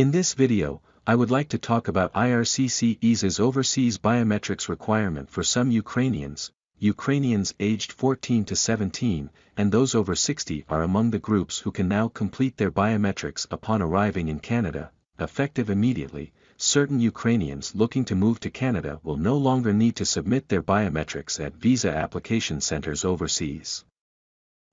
In this video, I would like to talk about IRCC eases overseas biometrics requirement for some Ukrainians aged 14 to 17, and those over 60 are among the groups who can now complete their biometrics upon arriving in Canada, effective immediately. Certain Ukrainians looking to move to Canada will no longer need to submit their biometrics at visa application centers overseas.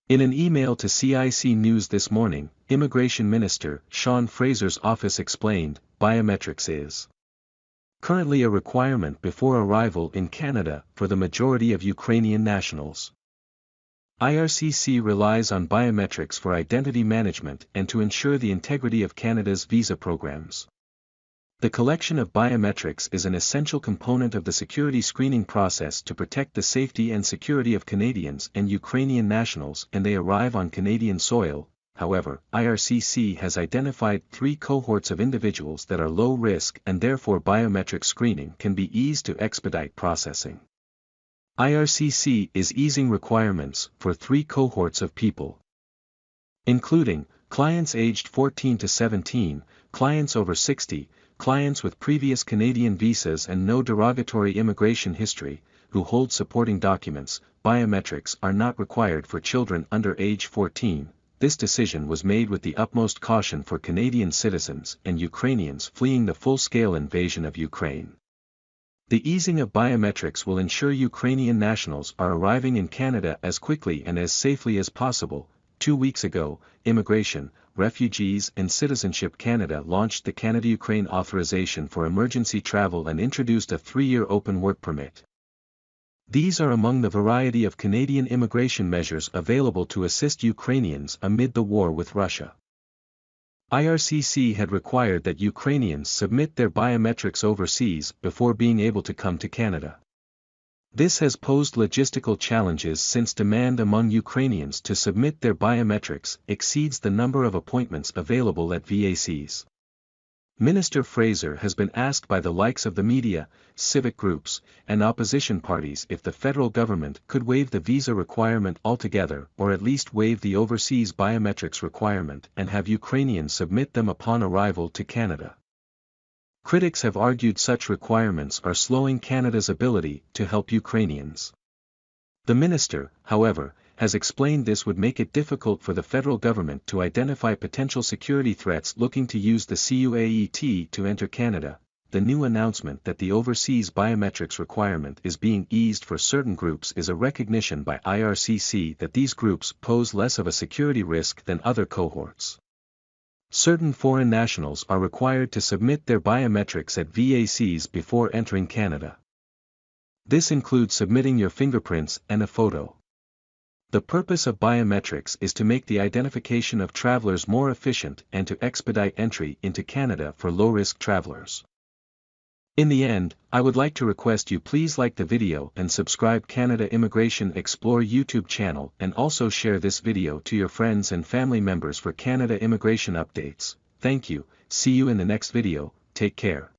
In an email to CIC News this morning, Immigration Minister Sean Fraser's office explained, biometrics is currently a requirement before arrival in Canada for the majority of Ukrainian nationals. IRCC relies on biometrics for identity management and to ensure the integrity of Canada's visa programs. The collection of biometrics is an essential component of the security screening process to protect the safety and security of Canadians and Ukrainian nationals and they arrive on Canadian soil. However, IRCC has identified 3 cohorts of individuals that are low risk and therefore biometric screening can be eased to expedite processing. IRCC is easing requirements for 3 cohorts of people, including clients aged 14 to 17, clients over 60, clients with previous Canadian visas and no derogatory immigration history, who hold supporting documents. Biometrics are not required for children under age 14. This decision was made with the utmost caution for Canadian citizens and Ukrainians fleeing the full-scale invasion of Ukraine. The easing of biometrics will ensure Ukrainian nationals are arriving in Canada as quickly and as safely as possible. 2 weeks ago, Immigration, Refugees and Citizenship Canada launched the Canada.Ukraine authorization for emergency travel and introduced a 3-year open work permit. These are among the variety of Canadian immigration measures available to assist Ukrainians amid the war with Russia. IRCC had required that Ukrainians submit their biometrics overseas before being able to come to Canada. This has posed logistical challenges since demand among Ukrainians to submit their biometrics exceeds the number of appointments available at VACs. Minister Fraser has been asked by the likes of the media, civic groups, and opposition parties if the federal government could waive the visa requirement altogether or at least waive the overseas biometrics requirement and have Ukrainians submit them upon arrival to Canada. Critics have argued such requirements are slowing Canada's ability to help Ukrainians. The minister, however, has explained this would make it difficult for the federal government to identify potential security threats looking to use the CUAET to enter Canada. The new announcement that the overseas biometrics requirement is being eased for certain groups is a recognition by IRCC that these groups pose less of a security risk than other cohorts. Certain foreign nationals are required to submit their biometrics at VACs before entering Canada. This includes submitting your fingerprints and a photo. The purpose of biometrics is to make the identification of travelers more efficient and to expedite entry into Canada for low-risk travelers. In the end, I would like to request you please like the video and subscribe Canada Immigration Explore YouTube channel and also share this video to your friends and family members for Canada immigration updates. Thank you, see you in the next video, take care.